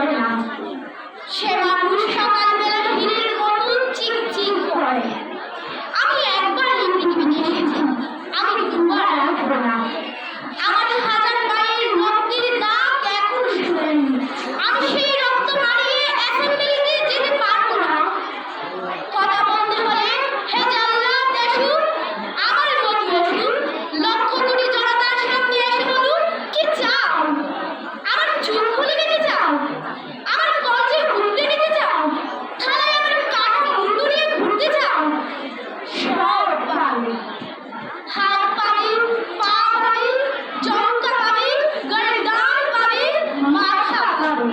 করে না। সে মানুষ সকালবেলা ভিড়ের মতন চিকচিক করে। আমি একবার এই পৃথিবীতে এসেছি, আমি দুবার আসবো না। আমার হাজার বাইরের রক্তের দাগ এখনো শুনেনি। আমি সেই রক্ত মারিয়ে অ্যাসেম্বলিতে যেতে পারবো না। কথা বন্ধ হলে হে জাল্লাদ আসুন, আমার নবী আসুন, লক্ষ কোটি জনতার সামনে এসে বলুন কি চাও? আমার চুল খুলে নিতে চাও? আমার কলজে ঘুরতে নিতে চাও? থানায় আমার কাঠা মুন্ডু নিয়ে ঘুরতে চাও? সব পাবে। হাত পাবে, পা পাবে, জঙ্কা পাবে, গর্দান পাবে, মাথা পাবে।